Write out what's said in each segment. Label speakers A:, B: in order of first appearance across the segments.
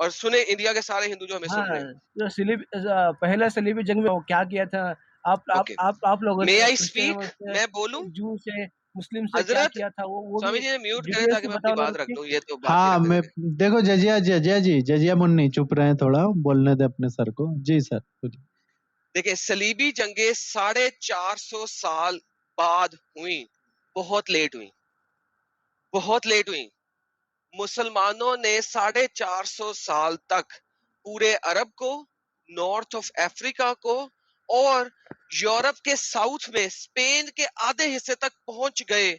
A: और सुने इंडिया के सारे हिंदू जो हमें सुन रहे हैं।
B: हाँ, जो पहले सलीबी जंग में वो क्या किया था?
A: ओके,
B: आप लोगों
A: मे
B: ने
A: आई
B: क्रिश्चियनों
A: स्पीक?
B: से,
A: मैं बोलूं?
B: जू से, मुस्लिम से क्या
A: हजरत
B: किया था? वो भी
A: स्वामी जी ने म्यूट करें
B: डिटेल्स
A: ताकि
B: में
A: मैं अपनी
B: बताओ
A: बात
B: लोगों
A: रख
B: की।
A: लूं, ये तो बात नहीं
C: हाँ,
A: रखने
C: मैं
A: देंगे।
C: देखो जजिया मुन्नी चुप रहे थोड़ा, बोलने दे अपने सर को। जी सर।
A: देखिए, सलीबी जंगे 450 साल बाद हुई, बहुत लेट हुई, बहुत लेट हुई। मुसलमानों ने 450 साल तक पूरे अरब को, नॉर्थ ऑफ अफ्रीका को और यूरोप के साउथ में स्पेन के आधे हिस्से तक पहुंच गए।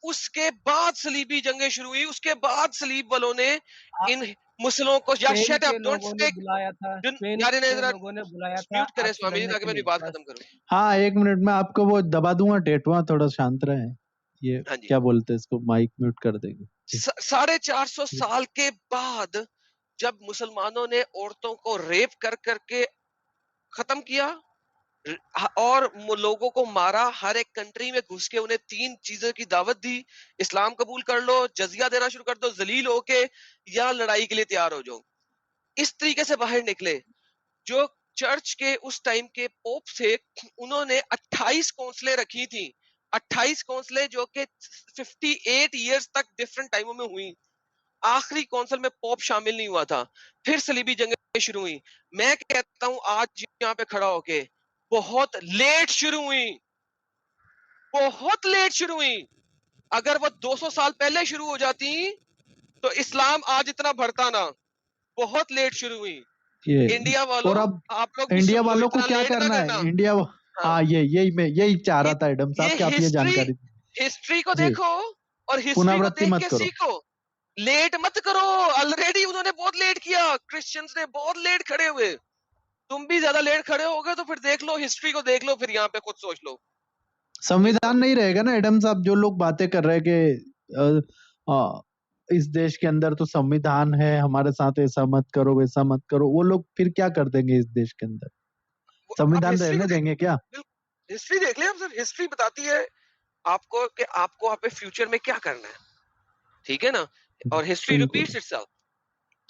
A: उसके बाद सलीबी जंगें शुरू हुई, उसके बाद सलीब वालों ने
B: आ
A: इन मुसलों को, या
B: स्पेन
A: शट अप,
B: के
A: डोंट
B: लोगों ने
A: स्पीक।
B: बुलाया था, स्पेन
A: यार इन्हें
B: के
A: जरा
B: लोगों ने बुलाया था
A: म्यूट करें
B: आपसे
A: स्वामी जी
B: लड़ने
A: ताकि
B: के
A: मैं अपनी
B: लिए,
A: बात
B: बस।
A: खत्म करूं।
C: हाँ, 1 मिनट में आपको वो दबा दूंगा टेटुआ, थोड़ा शांत रहे। ये
A: हाँ जी।
C: क्या बोलते हैं इसको, माइक म्यूट कर देंगे।
A: 450 साल के बाद जब मुसलमानों ने औरतों को रेप कर करके खत्म किया और लोगों को मारा, हर एक कंट्री में घुस के उन्हें 3 चीजों की दावत दी, इस्लाम कबूल कर लो, जजिया देना शुरू कर दो, जलील होके, या लड़ाई के लिए तैयार हो जाओ। इस तरीके से बाहर निकले। जो चर्च के उस टाइम के पोप थे, उन्होंने 28 कौंसलें रखी थी, 28 कौंसलें जो कि 58 इयर्स तक डिफरेंट टाइमों में हुई। आखिरी कौंसिल में पोप शामिल नहीं हुआ था। फिर सलीबी जंगें शुरू हुई। मैं कहता हूं आज यहाँ पे खड़ा होके, बहुत लेट शुरू हुई, बहुत लेट शुरू हुई। अगर वो 200 साल पहले शुरू हो जाती तो इस्लाम आज इतना बढ़ता ना। बहुत लेट शुरू हुई।
C: ये
A: इंडिया
C: और
A: वालों,
C: अब
A: आप लोग भी
C: इंडिया
A: सुन लो,
C: वालों को
A: इतना
C: क्या
A: लेट ना
C: करना है?
A: करना।
C: इंडिया,
A: हाँ,
C: हाँ, यही चाह
A: ये
C: रहा था एडम
A: ये
C: साहब कि आप ये
A: हिस्ट्री,
C: जानकारी।
A: हिस्ट्री को
C: जी,
A: देखो और हिस्ट्री को
C: पुनरावृत्ति
A: देख
C: मत
A: के
C: करो।
A: सीखो। लेट मत करो, ऑलरेडी उन्होंने बहुत लेट किया, क्रिश्चियंस ने बहुत लेट खड़े हुए। तुम भी ज्यादा लेट खड़े होगे तो फिर देख लो, हिस्ट्री को देख लो, फिर यहाँ पे खुद सोच लो। जी
C: संविधान
A: स्वामी।
C: नहीं रहेगा ना एडम साहब? जो लोग बातें कर रहे हैं कि इस देश के अंदर तो संविधान है, हमारे साथ ऐसा मत करो वैसा मत करो, वो लोग फिर क्या कर देंगे इस देश के अंदर?
A: आप
C: संविधान
A: हिस्ट्री को
C: रहने देंगे क्या?
A: हिस्ट्री देख ले आप सर। हिस्ट्री बताती है आपको कि आपको आप फ्यूचर में क्या करना है, ठीक है ना? और हिस्ट्री
C: बिल्कुल
A: रिपीट्स इटसेल्फ।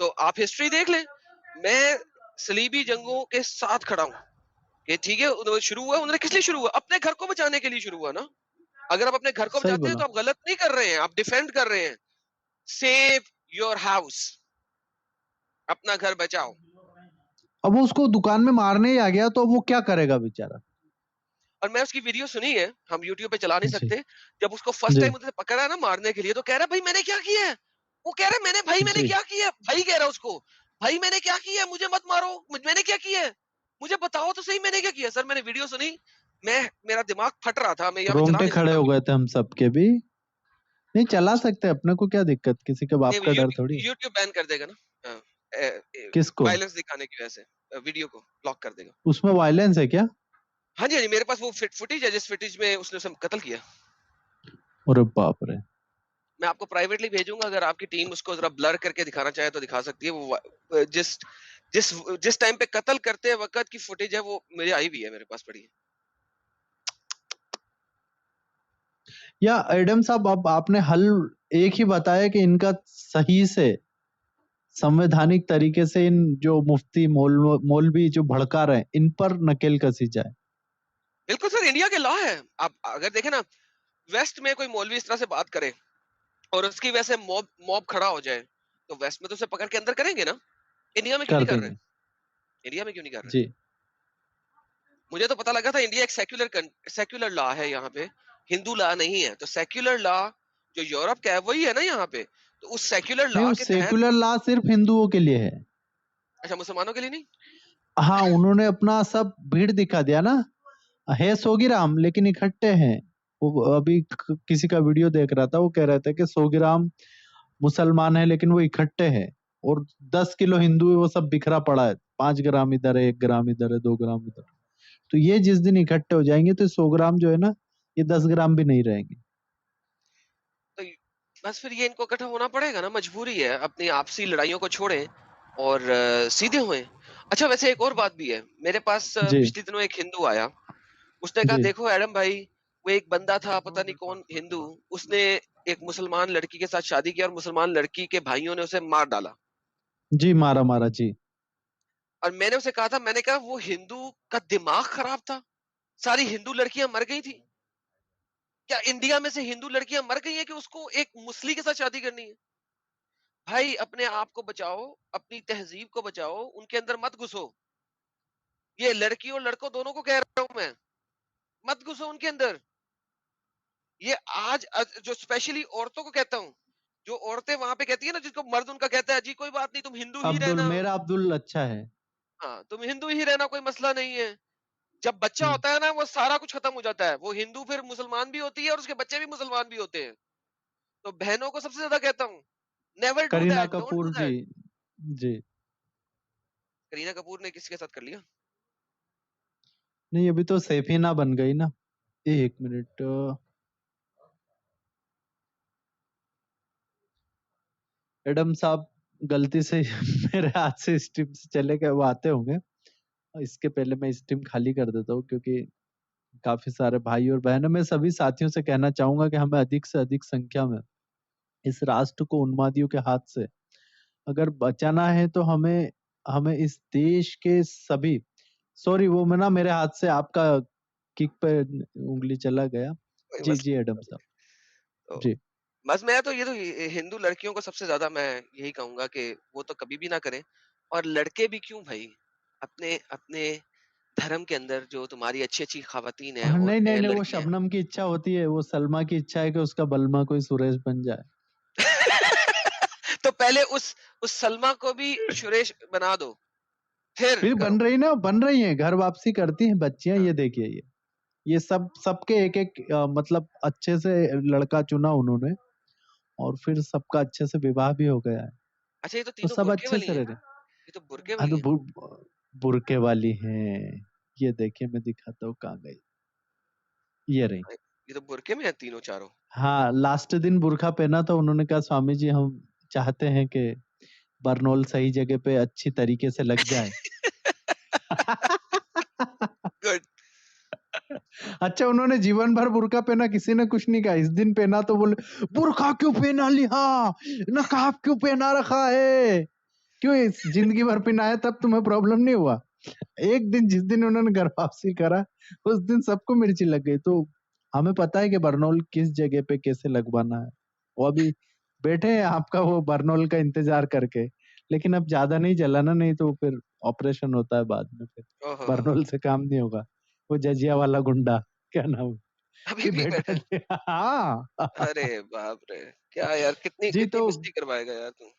A: तो आप हिस्ट्री देख लें। मैं सलीबी जंगों के साथ खड़ा हूं कि ठीक है, उन्होंने शुरू हुआ, उन्होंने किस लिए शुरू हुआ? अपने घर को बचाने के लिए शुरू हुआ ना। अगर आप अपने घर को
C: सही
A: बचाते हैं
C: बोला।
A: तो आप गलत नहीं कर रहे हैं, आप डिफेंड कर रहे हैं। सेव योर हाउस, अपना घर बचाओ।
C: अब वो उसको दुकान में मारने ही आ गया तो अब वो क्या करेगा बेचारा?
A: और मैं उसकी वीडियो सुनी है, हम यूट्यूब पे चला नहीं
C: जी,
A: सकते। जब उसको फर्स्ट
C: जी,
A: टाइम उसने पकड़ा ना मारने के लिए, तो कह रहा भाई मैंने क्या किया है? वो कह रहा मैंने, भाई मैंने
C: जी।
A: क्या किया है? भाई कह रहा उसको, भाई मैंने क्या किया है? मुझे मत मारो, मैंने क्या किया है? मुझे बताओ तो सही, मैंने क्या किया? सर मैंने वीडियो सुनी, मैं, मेरा दिमाग फट रहा था, मैं यहाँ पे चला
C: रोंगटे
A: नहीं
C: खड़े
A: सकता
C: हो गए
A: वीडियो।
C: थे हम सबके भी। नहीं चला सकते, अपने को क्या दिक्कत, किसी के बाप का डर थोड़ी है।
A: यूट्यूब बैन कर देगा ना,
C: किसको?
A: वायलेंस दिखाने की वजह से, वीडियो को ब्लॉक कर देगा।
C: उसमें वायलेंस है क्या?
A: हाँ जी, हाँ जी, मेरे पास वो फुटेज है, जिस फुटेज में उसने उसे कत्ल किया।
C: अरे बाप रे।
A: मैं आपको प्राइवेटली भेजूंगा, अगर आपकी टीम उसको जरा ब्लर करके दिखाना चाहे तो दिखा सकती है। वो जिस जिस जिस टाइम पे कत्ल करते वक्त की फुटेज है, वो मेरी आई हुई है, मेरे पास पड़ी है।
C: या एडम साहब, अब आपने हल एक ही बताया कि इनका सही से संवैधानिक तरीके से इन जो मुफ्ती मौलवी जो भड़का रहे हैं, इन पर नकेल कसी जाए।
A: बिल्कुल सर, इंडिया के लॉ है। आप अगर देखें ना, वेस्ट में कोई मौलवी इस तरह से बात करे और उसकी वजह से मॉब मॉब खड़ा हो जाए, तो वेस्ट में तो उसे पकड़ के अंदर करेंगे ना। इंडिया में क्यों
C: कर
A: नहीं कर रहे?
C: देंगे।
A: इंडिया में क्यों नहीं कर रहे?
C: जी।
A: मुझे तो पता लगा था इंडिया एक सेक्युलर लॉ है यहाँ पे, हिंदू लॉ नहीं है। तो सेक्युलर लॉ जो यूरोप का है वही है ना यहाँ पे। तो उस सेक्युलर
C: नहीं,
A: लॉ
C: वो
A: के तहत,
C: सेकुलर लॉ सिर्फ हिंदुओं के लिए है।
A: अच्छा मुसलमानों के लिए नहीं?
C: हाँ, उन्होंने अपना सब भीड़ दिखा दिया ना। है सोगीराम लेकिन इकट्ठे हैं। वो अभी किसी का वीडियो देख रहा था, वो कह रहे थे कि सोगीराम मुसलमान है लेकिन वो इकट्ठे हैं, और 10 किलो हिंदू है, वो सब बिखरा पड़ा है। 5 ग्राम इधर है, 1 ग्राम इधर है, 2 ग्राम इधर। तो ये जिस दिन इकट्ठे हो जाएंगे तो 100 ग्राम जो है ना, ये 10 ग्राम भी नहीं रहेंगे।
A: तो बस फिर ये इनको इकट्ठा होना पड़ेगा ना, मजबूरी है। अपनी आपसी लड़ाइयों को छोड़ें और सीधे हुए। अच्छा वैसे एक और बात भी है, मेरे पास
C: जी,
A: पिछले दिनों एक हिंदू आया। उसने कहा
C: जी।
A: देखो एडम भाई, वो एक बंदा था पता नहीं कौन हिंदू, उसने एक मुसलमान लड़की के साथ शादी की और मुसलमान लड़की के भाइयों ने उसे मार डाला।
C: जी, मारा जी।
A: और मैंने उसे कहा था, मैंने कहा वो हिंदू का दिमाग खराब था, सारी हिंदू लड़कियां मर गई थी। क्या इंडिया में से हिंदू लड़कियां मर गई हैं कि उसको एक मुस्लिम के साथ शादी करनी है? भाई अपने आप को बचाओ, अपनी तहजीब को बचाओ, उनके अंदर मत घुसो। ये लड़की और लड़कों दोनों को कह रहा हूं मैं, मत घुसो उनके अंदर। ये आज जो स्पेशली औरतों को कहता हूँ, जो औरतें वहां पे कहती है ना, जिसको मर्द उनका कहता है जी कोई बात नहीं, तुम हिंदू ही
C: अब्दुल,
A: रहना।
C: मेरा अब्दुल अच्छा है।
A: हाँ, तुम हिंदू ही रहना, कोई मसला नहीं है। जब बच्चा
C: हुँ।
A: होता है ना, वो सारा कुछ खत्म हो जाता है। वो हिंदू फिर मुसलमान भी होती है और उसके बच्चे भी मुसलमान भी होते हैं। तो बहनों को सबसे ज्यादा कहता हूँ, never do
C: Kareena
A: that, don't
C: Kapoor
A: do
C: ji.
A: That.
C: Ji.
A: Kareena Kapoor ने किसके साथ कर लिया?
C: नहीं, अभी तो सैफीना बन गई ना। 1 मिनट। एडम साहब गलती से मेरे हाथ से स्ट्रीम से चले गए, वो आते होंगे। इसके पहले मैं स्ट्रीम खाली कर देता हूँ, क्योंकि काफ़ी सारे भाई और बहनों, मैं सभी साथियों से कहना चाहूँगा कि हमें अधिक से अधिक संख्या में इस राष्ट्र को उन्मादियों के हाथ से अगर बचाना है, तो हमें हमें इस देश के सभी, सॉरी वो मैं ना, मेरे हाथ से आपका किक पे उंगली चला गया।
A: कोई
C: जी जी,
A: मसला
C: एडम
A: नहीं।
C: साहब।
A: तो
C: जी।
A: बस मैं तो ये तो हिंदू लड़कियों को सबसे ज्यादा मैं यही कहूंगा कि वो तो कभी भी ना करें। और लड़के भी क्यों भाई, अपने अपने धर्म के अंदर जो तुम्हारी अच्छी अच्छी खवातीन है और
C: नहीं नहीं नहीं, वो
A: लड़कियां
C: शबनम की इच्छा होती है, वो सलमा की इच्छा है कि उसका बलमा कोई सुरेश बन जाए।
A: तो पहले उस सलमा को भी सुरेश बना दो, फिर
C: फिर
A: करो।
C: बन रही ना, बन रही है, घर वापसी करती हैं बच्चियां,
A: हाँ।
C: ये देखिए। ये सब सबके एक एक मतलब अच्छे से लड़का चुना उन्होंने, और फिर सबका अच्छे से विवाह भी हो गया है,
A: अच्छा, ये तो
C: तो
A: तीनों
C: सब
A: बुरके
C: अच्छे
A: वाली
C: से
A: हैं,
C: रह रहे हैं।
A: ये तो बुरके
C: हाँ,
A: वाली
C: तो
A: हैं।
C: बुरके वाली हैं। ये देखिए, मैं दिखाता हूँ कहाँ गई। ये रही।
A: ये तो बुरके में है तीनों चारों।
C: हाँ, लास्ट दिन बुर्खा पहना था, उन्होंने कहा स्वामी जी हम चाहते हैं कि बरनौल सही जगह पे अच्छी तरीके से लग जाए।
A: गुड।
C: अच्छा, उन्होंने जीवन भर बुर्का पहना, किसी ने कुछ नहीं कहा। इस दिन पहना तो बोले बुर्का क्यों पहना लिया, नकाब क्यों पहना रखा है, क्यों इस जिंदगी भर पहनाया, तब तुम्हें प्रॉब्लम नहीं हुआ? एक दिन, जिस दिन उन्होंने घर वापसी करा, उस दिन सबको मिर्ची लग गई। तो हमें पता है कि बरनौल किस जगह पे कैसे लगवाना है। वो अभी बैठे हैं आपका वो बरनौल का इंतजार करके, लेकिन अब ज्यादा नहीं जलाना, नहीं तो फिर ऑपरेशन होता है बाद में, फिर
A: ओहो,
C: बरनौल से काम नहीं होगा। वो जजिया वाला गुंडा, क्या नाम है?
A: अभी
C: कि
A: भी बैठा
C: बेटा
A: है।
C: हाँ।
A: अरे बाप रे, क्या यार, कितनी
C: जी,
A: कितनी
C: तो
A: मस्ती करवाएगा यार तू।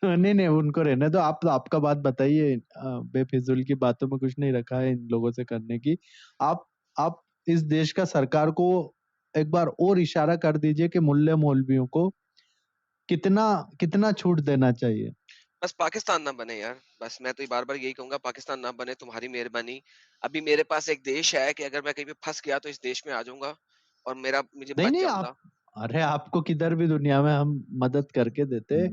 C: नहीं नहीं, उनको रहने दो। आप तो आपका बात बताइए। बेफिजूल की बातों में कुछ नहीं रखा है इन लोगों से करने की। आप आप इस देश का सरकार को एक बार और इशारा कर दीजिए कि मुल्ले मौलवियों को कितना कितना छूट देना चाहिए।
A: बस पाकिस्तान ना बने यार, बस मैं तो बार बार यही कहूंगा, पाकिस्तान ना बने, तुम्हारी मेहरबानी। अभी मेरे पास एक देश है कि अगर मैं कहीं पे फंस गया तो इस देश में आ जाऊंगा और मेरा मुझे
C: नहीं
A: बच
C: नहीं, आप,
A: जाऊंगा।
C: अरे आपको किधर भी दुनिया में हम मदद करके देते,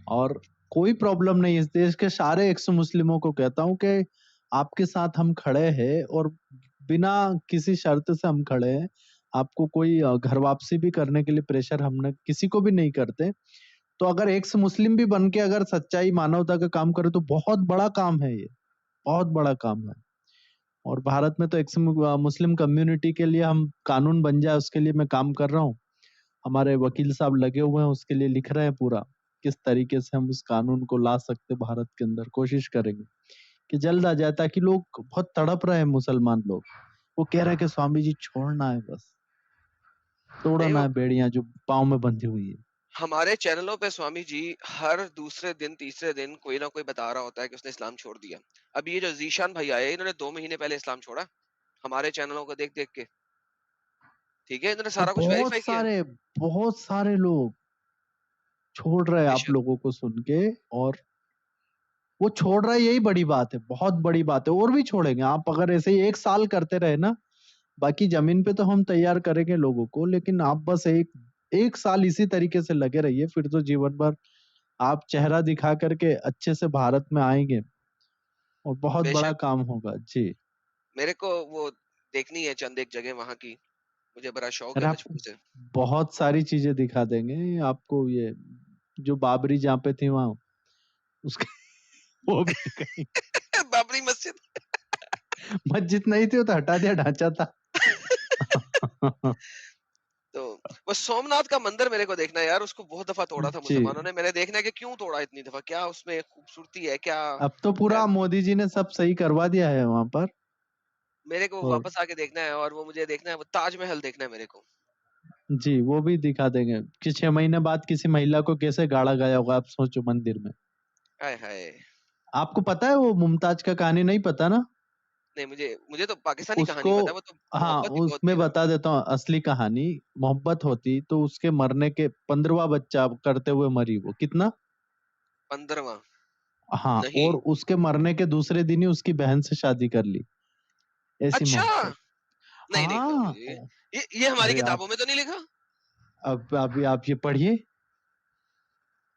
C: और कोई प्रॉब्लम नहीं। इस देश के सारे एक्स मुस्लिमों को कहता हूँ कि आपके साथ हम खड़े हैं, और बिना किसी शर्त से हम खड़े हैं। आपको कोई घर वापसी भी करने के लिए प्रेशर हमने किसी को भी नहीं करते। तो अगर एक्स मुस्लिम भी बन के अगर सच्चाई मानवता का काम करे, तो बहुत बड़ा काम है ये, बहुत बड़ा काम है। और भारत में तो एक्स मुस्लिम कम्युनिटी के लिए हम कानून बन जाए, उसके लिए मैं काम कर रहा हूँ। हमारे वकील साहब लगे हुए हैं, उसके लिए लिख रहे हैं पूरा, किस तरीके से हम उस कानून को ला सकते हैं भारत के अंदर। कोशिश करेंगे कि जल्द आ जाए, ताकि लोग बहुत तड़प रहे हैं, मुसलमान लोग। वो कह रहे हैं कि स्वामी जी छोड़ना है, बस
A: नहीं,
C: तोड़ना
A: वो
C: है बेड़ियां जो पाँव में बंधी हुई है।
A: हमारे चैनलों पे स्वामी जी हर दूसरे दिन तीसरे दिन कोई ना कोई बता रहा होता है कि उसने इस्लाम छोड़ दिया। अभी ये जो जीशान भाई आए, इन्होंने 2 महीने पहले इस्लाम छोड़ा, हमारे चैनलों को देख देख के। ठीक है, इन्होंने
C: और
A: सारा कुछ वेरीफाई किया है।
C: बहुत सारे लोग छोड़ रहे हैं आप
A: बेशक।
C: लोगों को सुन के। और वो छोड़ रहा है, यही बड़ी बात है, बहुत बड़ी बात है। और भी छोड़ेंगे, आप अगर ऐसे ही 1 साल करते रहे ना, बाकी जमीन पे तो हम तैयार करेंगे लोगों को, लेकिन आप बस एक एक साल इसी तरीके से लगे रहिए, फिर तो जीवन भर आप चेहरा दिखा करके अच्छे से भारत में आएंगे, और बहुत बड़ा
A: बेशक।
C: काम होगा जी।
A: मेरे को वो देखनी है चंद एक जगह वहां की, मुझे बड़ा शौक
C: अरे
A: है
C: आपको
A: बचपन से।
C: बहुत सारी चीजें दिखा देंगे आपको। ये जो बाबरी जहाँ पे थी, वहाँ उसके वो भी दिखाई।
A: बाबरी मस्जिद।
C: मस्जिद नहीं थी, वो तो हटा दिया ढांचा था।
A: तो वो सोमनाथ का मंदिर मेरे को देखना है यार, उसको बहुत दफा तोड़ा था
C: जी।
A: मुसलमानों ने। मैंने देखना है कि क्यों तोड़ा इतनी दफा, क्या उसमें खूबसूरती है, क्या
C: अब तो
A: है।
C: पूरा मोदी जी ने सब सही करवा दिया है वहां पर।
A: मेरे को
C: और
A: वापस आके देखना है, और वो मुझे देखना है, वो ताजमहल देखना है मेरे को।
C: जी, वो भी दिखा देंगे कि 6 महीने बाद किसी महिला को कैसे गाड़ा गया होगा, आप सोचो मंदिर में।
A: हाय हाय।
C: आपको पता है वो मुमताज का कहानी, नहीं पता ना?
A: नहीं, मुझे मुझे तो पाकिस्तानी कहानी
C: उसको
A: पता है, वो तो
C: हाँ,
A: मोहब्बत ही बहुत थी
C: उसमें
A: ना।
C: बता देता हूँ असली कहानी। मोहब्बत होती तो उसके मरने के 15वां बच्चा करते हुए मरी वो। कितना?
A: 15वां?
C: हाँ,
A: नहीं।
C: और उसके मरने के दूसरे दिन ही उसकी बहन से शादी कर ली। ऐसी
A: अच्छा,
C: मोहब्बत।
A: नहीं देखना
C: हाँ।
A: मुझे। ये हमारी
C: अरे आप
A: किताबों में तो नहीं लिखा।
C: अब अभी आप ये पढ़िए।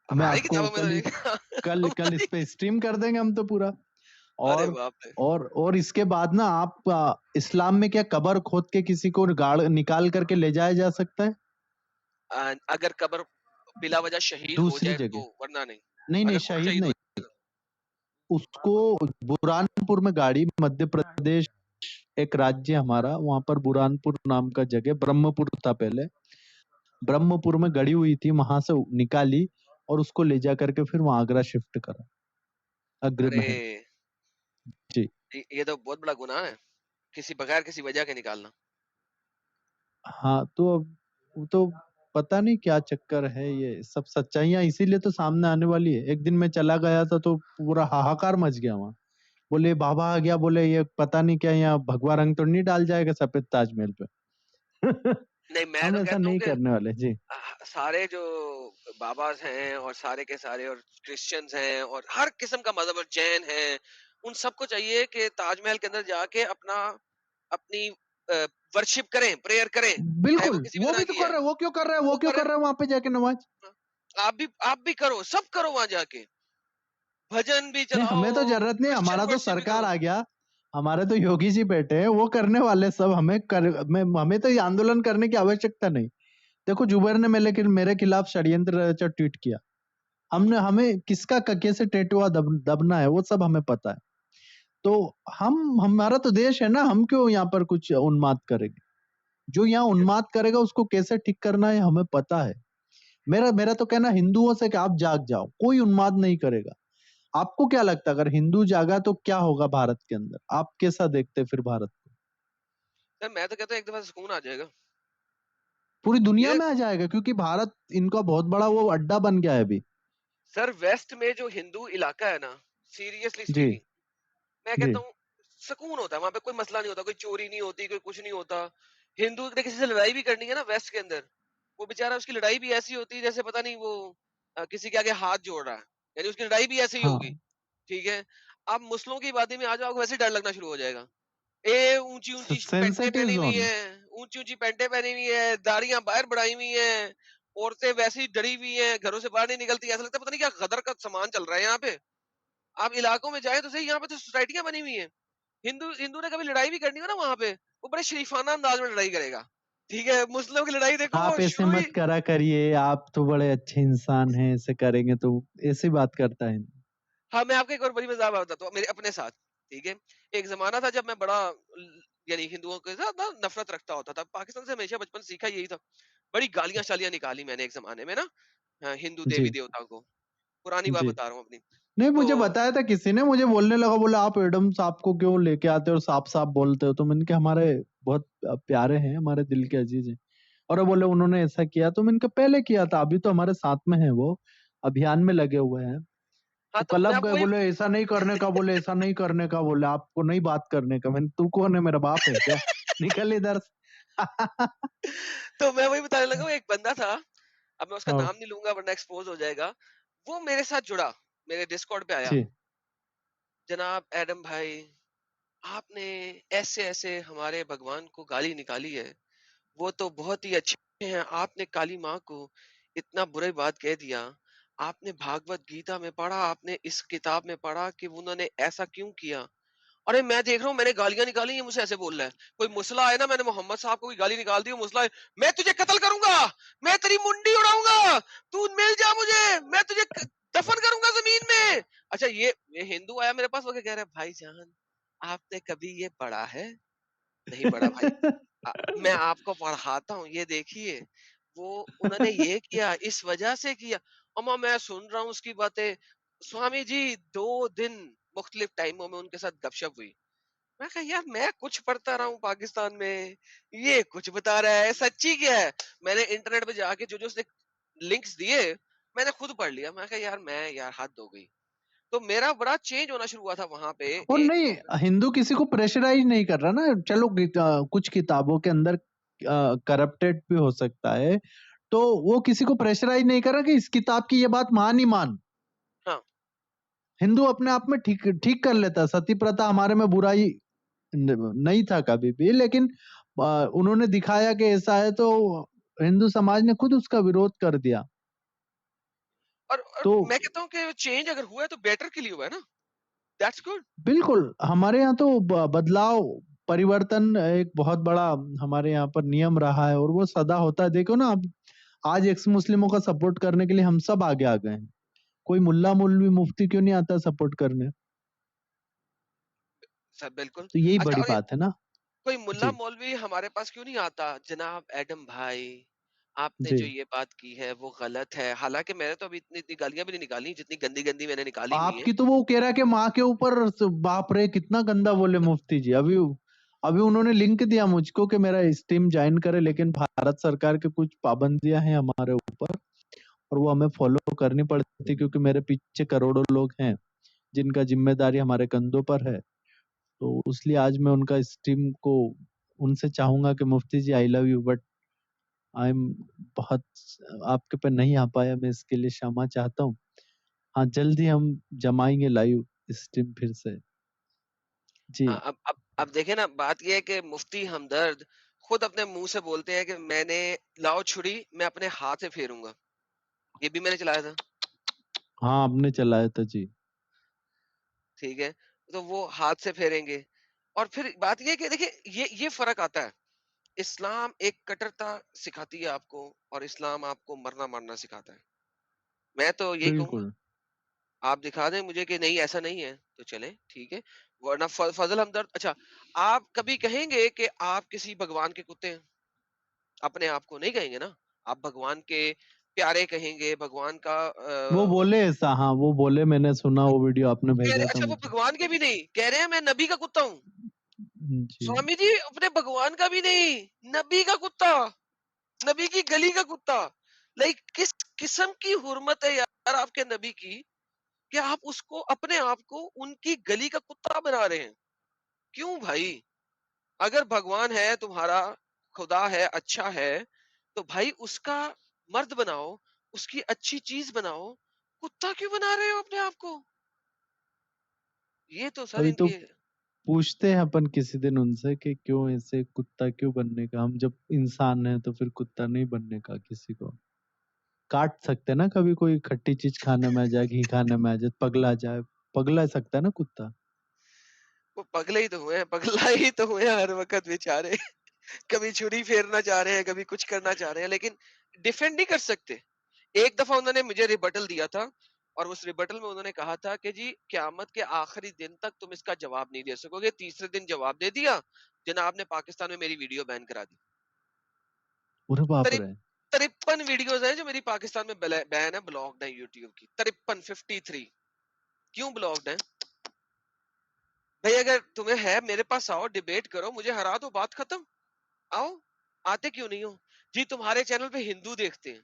C: मैं
A: हमारी
C: आपको
A: किताबों में तो नहीं लिखा।
C: कल इस
A: हमारी।
C: पे स्ट्रीम कर देंगे हम तो पूरा।
A: अरे
C: और
A: बाप रे।
C: और इसके बाद ना आप इस्लाम में क्या कब्र खोद के किसी को गाड़ निकाल करके ले जाया जा सकता है?
A: अगर कब्र बिला वजह शहीद हो
C: दूसरी
A: जाए तो,
C: जगह।
A: वरना नहीं।
C: नहीं नहीं,
A: अगर खुद
C: शहीद
A: शहीद हो
C: नहीं।
A: जाए तो।
C: उसको बुरहानपुर में गाड़ी, मध्य प्रदेश एक राज्य हमारा, वहां पर बुरहानपुर नाम का जगह, ब्रह्मपुर था पहले, ब्रह्मपुर में गड़ी हुई थी, वहां से निकाली और उसको ले जा करके फिर वहां आगरा शिफ्ट करा, अग्र
A: अरे,
C: महल। जी।
A: ये तो बहुत बड़ा गुनाह है, किसी बगैर किसी वजह के निकालना।
C: हाँ, तो अब वो तो पता नहीं क्या चक्कर है, ये सब सच्चाइयां इसीलिए तो सामने आने वाली है। एक दिन मैं चला गया था तो पूरा हाहाकार मच गया वहां। बोले बाबा आ गया, बोले ये पता नहीं क्या यहाँ भगवा रंग तो नहीं डाल जाएगा सफेद ताजमहल पे।
A: नहीं, मैं
C: हम
A: तो
C: ऐसा
A: कहता हूँ
C: नहीं
A: कि
C: करने वाले जी।
A: सारे जो बाबाज हैं और सारे के सारे, और क्रिश्चियंस हैं और हर किस्म का मजहब, और जैन हैं, उन सबको चाहिए कि ताजमहल के अंदर जाके अपना अपनी वर्शिप करें, प्रेयर करें, चाहे वो
C: बिल्कुल,
A: किसी भी
C: वो
A: तरह
C: भी तो
A: की
C: कर
A: है।
C: रहे हैं। वो क्यों कर रहे हैं? वो
A: वो
C: क्यों कर
A: करें।
C: रहे हैं वहां पे जाके नमाज?
A: आप भी करो, सब करो वहां जाके, भजन भी
C: नहीं,
A: चलाओ,
C: हमें तो जरूरत नहीं,
A: क्रिश्चियन
C: हमारा तो
A: वर्शिप भी
C: सरकार
A: करो।
C: आ गया, हमारे तो योगी जी बैठे हैं, वो करने वाले सब। हमें तो ये आंदोलन करने की आवश्यकता नहीं। देखो जुबैर ने मेरे खिलाफ षड्यंत्र रचा ट्वीट किया। हमने हमें किसका कैसे टेटुआ दबना है वो सब हमें पता है। तो हमारा तो देश है ना, हम क्यों यहाँ पर कुछ उन्माद करेंगे? जो यहाँ उन्माद करेगा उसको कैसे ठीक करना है हमें पता है। मेरा मेरा तो कहना हिंदुओं से कि आप जाग जाओ, कोई उन्माद नहीं करेगा। आपको क्या लगता है अगर हिंदू जागा तो क्या होगा भारत के अंदर? आप कैसा देखते हैं फिर भारत को?
A: सर मैं तो कहता हूँ एक दफा सुकून आ जाएगा।
C: पूरी दुनिया
A: ये
C: में आ जाएगा, क्योंकि भारत इनका बहुत बड़ा वो अड्डा बन गया है अभी।
A: सर, वेस्ट में जो हिंदू इलाका है ना, सीरियसली
C: जी।
A: स्पीकिंग, मैं
C: जी।
A: कहता हूँ सुकून होता है वहां पे, कोई मसला नहीं होता, कोई चोरी नहीं होती, कोई कुछ नहीं होता। हिंदू ने किसी से लड़ाई भी करनी है ना वेस्ट के अंदर, वो बेचारा, उसकी लड़ाई भी ऐसी होती है जैसे पता नहीं वो किसी के आगे हाथ जोड़ रहा है, यानी उसकी लड़ाई भी ऐसी ही होगी।
C: हाँ।
A: ठीक है। आप मुस्लिमों की बातें में आ जाओ, वैसे ही डर लगना शुरू हो जाएगा। ए ऊंची ऊंची पेंटे
C: सेंसिटिव
A: पहनी हुई
C: जोन।
A: है, ऊंची ऊंची पेंटे पहनी हुई है, दाढ़ियां बाहर बढ़ाई हुई हैं, औरतें वैसी डरी हुई हैं, घरों से बाहर नहीं निकलती, ऐसा लगता है पता नहीं क्या गदर का सामान चल रहा है यहाँ पे। आप इलाकों में जाए तो सही, यहाँ पे तो सोसाइटियां बनी हुई हैं। हिंदू हिंदू ने कभी लड़ाई भी करनी हो ना वहां पे, वो बड़े शरीफाना अंदाज में लड़ाई करेगा। ठीक है, मुस्लिमों की लड़ाई देखो, वो
C: आप ऐसे
A: शुरू ही।
C: मत करा करिए, आप तो बड़े अच्छे इंसान हैं, ऐसे करेंगे तो ऐसी बात करता है।
A: हाँ, मैं आपको एक और बड़ी मजाक बताता हूँ मेरे अपने साथ। ठीक है। एक जमाना था जब मैं बड़ा यानी हिंदुओं के साथ ना नफरत रखता होता था, पाकिस्तान से हमेशा बचपन सीखा यही था। बड़ी गालियां शालियां निकाली मैंने एक जमाने में ना, हाँ, हिंदू देवी
C: जी।
A: देवताओं को। पुरानी बात
C: जी।
A: बता रहा हूँ अपनी।
C: नहीं,
A: तो
C: मुझे बताया था किसी ने, मुझे बोलने लगा, बोला आप एडम साहब को क्यों लेके आते हो और साफ साफ बोलते हो? तो मैंने कहा हमारे बहुत प्यारे हैं, हमारे दिल के अजीज हैं। और वो बोले उन्होंने ऐसा किया, तो मैंने कहा पहले किया था, अभी तो हमारे साथ में है, वो अभियान में लगे हुए हैं।
A: हाँ,
C: वो
A: तो मैं
C: क्लब
A: आपको
C: गए,
A: वही।
C: बोले ऐसा नहीं करने का, बोले ऐसा नहीं करने का, बोले आपको नहीं बात करने का। मैंने, तू कौन है, मेरा बाप है क्या? निकल इधर से।
A: तो मैं वही बताने लगा, वो एक बंदा था, अब मैं उसका
C: हाँ,
A: नाम नहीं लूंगा वरना एक्सपोज हो जाएगा। वो मेरे साथ जुड़ा, मेरे डिस्कॉर्ड पे आया।
C: जी।
A: जनाब एडम भाई, आपने ऐसे ऐसे हमारे भगवान को गाली निकाली है, वो तो बहुत ही अच्छे हैं, आपने काली माँ को इतना बुरी बात कह दिया। आपने भागवत गीता में पढ़ा, आपने इस किताब में पढ़ा कि उन्होंने ऐसा क्यों किया। अरे मैं देख रहा हूँ मैंने गालियां निकाली, ये मुझसे ऐसे बोल रहा है। कोई मुसला है ना, मैंने मोहम्मद साहब को कोई गाली निकाल दी, वो मुसला है, मैं तुझे कत्ल करूंगा, मैं तेरी मुंडी उड़ाऊंगा, तू मिल जा मुझे, मैं तुझे दफन करूंगा जमीन में। अच्छा ये हिंदू आया मेरे पास, वो क्या कह रहा है, भाईजान आपने कभी ये पढ़ा है? नहीं पढ़ा भाई। मैं आपको पढ़ाता हूँ, ये देखिए, वो उन्होंने ये किया, इस वजह से किया। अम्मा मैं सुन रहा हूँ उसकी बातें। स्वामी जी 2 दिन मुख्तलिफ टाइमों में उनके साथ गपशप हुई। मैं कहा यार मैं कुछ पढ़ता रहा हूँ पाकिस्तान में, ये कुछ बता रहा है, सच्ची क्या है? मैंने इंटरनेट पे जाके जो-जो उसने लिंक्स दिए, मैंने खुद पढ़ लिया। मैं कहा यार मैं यार हद हो गई। तो मेरा बड़ा चेंज होना शुरू हुआ था वहाँ पे
C: और
A: एक
C: नहीं,
A: तो।
C: हिंदू किसी को प्रेशराइज नहीं कर रहा ना। चलो कुछ किताबों के अंदर करप्टेड भी हो सकता है, तो वो किसी को प्रेशराइज नहीं कर रहा कि इस किताब की ये बात मान ही मान।
A: हाँ,
C: हिंदू अपने आप में ठीक ठीक कर लेता है। सती प्रथा हमारे में बुराई नहीं था कभी भी, लेकिन उन्होंने दिखाया कि ऐसा है, तो हिंदू समाज ने खुद उसका विरोध कर दिया।
A: और
C: तो
A: मैं कहता हूँ कि चेंज अगर हुआ है तो बेटर के लिए हुआ है ना, दैट्स गुड।
C: बिल्कुल हमारे यहाँ तो बदलाव, परिवर्तन एक बहुत बड़ा हमारे यहाँ पर नियम रहा है, और वो सदा होता है। देखो ना, अब आज एक्स मुस्लिमों का सपोर्ट करने के लिए हम सब आगे आ गए हैं। कोई मुल्ला मौलवी मुफ्ती क्यों नहीं आता सपोर्ट करने?
A: सब बिल्कुल।
C: तो यही
A: अच्छा,
C: बड़ी
A: और
C: बात है ना।
A: कोई मुल्ला
C: जी,
A: मौलवी हमारे पास क्यों नहीं आता? जनाब एडम भाई, आपने
C: जी।
A: जो ये बात की है वो गलत है। हालाँकि मैंने तो अभी इतनी-इतनी गालियाँ भी नहीं निकाली, जितनी गंदी-गंदी मैंने निकाली हुई हैं।
C: आपकी तो वो कह रहा है कि माँ के ऊपर बाप रे कितना गंदा बोले मुफ्ती जी। अभी अभी उन्होंने लिंक दिया मुझको कि मेरा स्ट्रीम ज्वाइन करे, लेकिन भारत सरकार के कुछ पाबंदियां हैं हमारे ऊपर, और वो हमें फॉलो करनी पड़ती, क्योंकि मेरे पीछे करोड़ों लोग हैं जिनका जिम्मेदारी हमारे कंधों पर है। तो इसलिए आज मैं उनका स्ट्रीम को उनसे चाहूंगा कि Mufti ji I love you, but I am बहुत आपके पे नहीं आ पाया, मैं इसके लिए क्षमा चाहता हूँ। हाँ, जल्दी हम जमाएंगे लाइव स्ट्रीम फिर से। जी।
A: हाँ, अब देखिए ना, बात ये है कि मुफ्ती हमदर्द खुद अपने मुँह से बोलते हैं कि मैंने लाओ छुरी, मैं अपने हाथ से फेरूँगा। ये भी मैंने चलाया था,
C: हाँ, आपने चलाया था जी।
A: ठीक है? तो वो हाथ से फेरेंगे। और फिर बात ये है कि देखिए ये फ़र्क आता है। इस्लाम एक कट्टरता सिखाती है आपको, और इस्लाम आपको मरना-मारना सिखाता है। मैं तो यही कहूँगा,
C: बिल्कुल।
A: आप दिखा दें मुझे कि नहीं ऐसा नहीं है, तो चलें ठीक है। वरना फ़ज़ल हमदर्द, अच्छा, आप कभी कहेंगे कि आप किसी भगवान के कुत्ते हैं? अपने आप को नहीं कहेंगे ना। आप भगवान के प्यारे कहेंगे, भगवान का
C: वो बोले ऐसा, हाँ, वो बोले, मैंने सुना, वो वीडियो आपने
A: कह रहे,
C: भेजा था
A: अच्छा वो
C: मुझे।
A: भगवान के भी नहीं, कह रहे हैं मैं नबी का कुत्ता हूँ।
C: जी।
A: स्वामी जी अपने भगवान का भी नहीं, नबी का कुत्ता, नबी की गली का कुत्ता। लाइक किस किस्म की हुर्मत है यार आपके नबी की, कि आप उसको अपने आप को उनकी गली का कुत्ता बना रहे हैं? क्यों भाई? अगर भगवान है तुम्हारा, खुदा है, अच्छा है, तो भाई उसका मर्द बनाओ, उसकी अच्छी चीज बनाओ। कुत्ता क्यों बना रहे हो अपने आप को? ये तो सर
C: वही तो
A: इनके।
C: पूछते हैं अपन किसी दिन उनसे कि क्यों ऐसे, कुत्ता क्यों बनने का? हम जब इंसान हैं तो फिर कुत्ता नहीं बनने का किसी को? काट सकते हैं ना, कभी कोई खट्टी चीज खाने में आ जाए, घी खाने में आ जाए, पगला जाए, पगला सकता है ना कुत्ता।
A: वो पगले ही तो हुए हैं, पगला ही तो हुए हैं हर वक्त बेचारे। कभी छुरी फेरना चाह रहे हैं, कभी कुछ करना चाह रहे हैं, लेकिन डिफेंड नहीं कर सकते। एक दफा उन्होंने मुझे रिबटल दिया था, और उस रिबटल में उन्होंने कहा था कि जी क्यामत के आखिरी दिन तक तुम इसका जवाब नहीं दे सकोगे। तीसरे दिन जवाब दे दिया, जनाब ने पाकिस्तान में मेरी वीडियो बैन करा दी।
C: अरे बाप
A: तिरप
C: रे।
A: 53 वीडियोस हैं जो मेरी पाकिस्तान में बैन है, ब्लॉक्ड है यूट्यूब की। 53 क्यों ब्लॉक्ड है? भाई अगर तुम्हें है मेरे पास आओ, डिबेट करो, मुझे हरा दो, बात खत्म। आओ। आते क्यों नहीं हो? जी तुम्हारे चैनल पे हिंदू देखते हैं।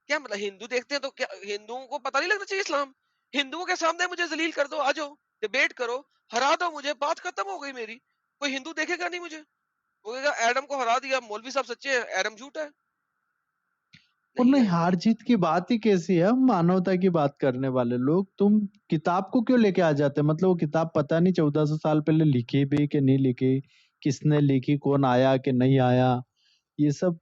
A: क्या मतलब हिंदू देखते हैं तो क्या हिंदुओं को पता नहीं लगना चाहिए इस्लाम? हिंदुओं के सामने मुझे जलील कर दो, आ जाओ, डिबेट करो, हरा दो मुझे, बात खत्म हो गई मेरी। कोई हिंदू देखेगा नहीं मुझे, वो कहेगा एडम को हरा दिया, मौलवी साहब सच्चे हैं, एडम झूठा है।
C: और
A: नहीं
C: नहीं,
A: आएंगे।
C: हार जीत की बात ही कैसी है? हम मानवता की बात करने वाले लोग, तुम किताब को क्यों लेके आ जाते? मतलब वो किताब पता नहीं 1400 साल पहले लिखी भी कि नहीं लिखी, किसने लिखी, कौन आया कि नहीं आया, ये सब।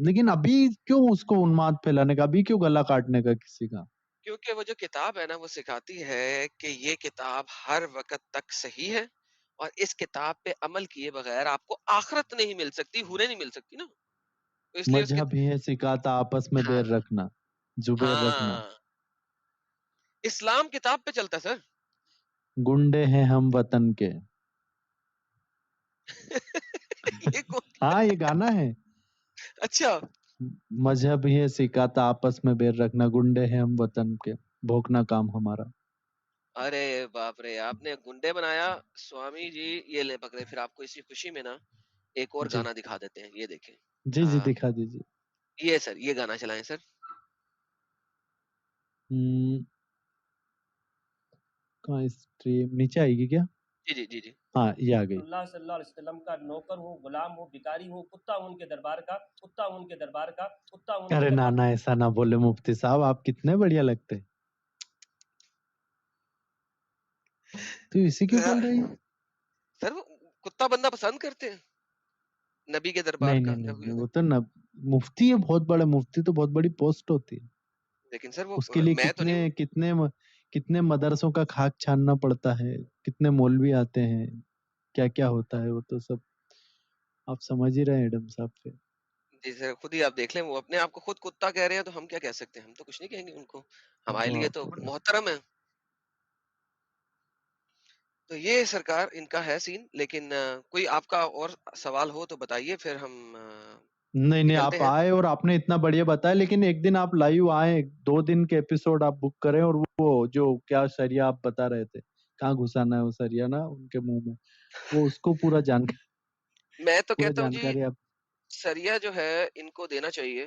C: लेकिन अभी क्यों उसको उन्माद फैलाने का, अभी क्यों गला काटने का किसी का?
A: क्योंकि वो जो किताब है ना, वो सिखाती है कि ये किताब हर वक्त तक सही है, और इस किताब पे अमल किए बगैर आपको आखिरत नहीं मिल सकती, हुरे नहीं मिल सकती ना। तो इसलिए उसके।
C: मजहब ही है सिखाता आपस में
A: हाँ,
C: बैर रखना, जुबैर रखना।
A: हाँ, इस्लाम किताब पे चलता है सर।
C: गुंडे हैं हम वतन के।
A: ये कौन?
C: हाँ, ये गाना है।
A: अच्छा।
C: मजहब ही सिखाता आपस में बैर रखना, गुंडे हैं हम वतन के, भोंकना काम हमारा।
A: अरे बाप रे, आपने गुंडे बनाया स्वामी जी। ये ले पकड़े, फिर आपको इसी खुशी में ना एक और
C: जी
A: गाना दिखा देते हैं, ये देखें।
C: जी जी, दिखा दीजिए।
A: ये सर, ये गाना चलाएं सर।
C: कहाँ स्ट्रीम नीचे आएगी क्या?
A: जी जी जी जी।
C: हाँ, ये आ गई।
B: अल्लाह सल्लल्लाहु अलैहि वसल्लम का नौकर हूँ, गुलाम हूँ, भिखारी हूँ, कुत्ता हूँ उनके दरबार का, कुत्ता हूँ उनके दरबार का, कुत्ता हूँ उनके
C: अरे
B: दरबार।
C: नाना, ऐसा ना बोले मुफ्ती साहब, आप कितने बढ़िया लगते। तू इसी क्यों बोल रही है?
A: सर वो कुत्ता बंदा पसंद करते हैं नबी के दरबार
C: नहीं
A: का।
C: नहीं नहीं नहीं, वो तो न मुफ्ती है, बहुत बड़ा मुफ्ती तो बहुत बड़ी पोस्ट होती है।
A: लेकिन सर वो
C: उसके लिए
A: मैं तो नहीं हूँ।
C: कितने मदरसों का खाक छानना पड़ता है, कितने मौलवी आते हैं, क्या क्या होता है, वो तो सब आप समझ ही रहे हैं एडम साहब फिर।
A: जी सर, खुद ही आप देख लें, वो अपने आप को खुद कुत्ता कह रहे हैं, तो हम क्या कह सकते हैं? हम तो कुछ नहीं कहेंगे उनको। हमारे लिए तो
C: बाप रे।
A: मोहतरम है। तो ये सरकार इनका है सीन। लेकिन कोई आपका और सवाल हो तो बताइए, फिर हम
C: नहीं नहीं,
A: निकलते
C: आप
A: हैं।
C: आए और आपने इतना बढ़िया बताया, लेकिन एक दिन आप लाइव आए, 2 दिन के एपिसोड आप बुक करें, और वो जो क्या सरिया आप बता रहे थे, कहाँ घुसाना है वो सरिया ना उनके मुंह में, वो उसको पूरा
A: मैं तो कहता हूँ जी,
C: जानकारी आप
A: सरिया जो है इनको देना चाहिए।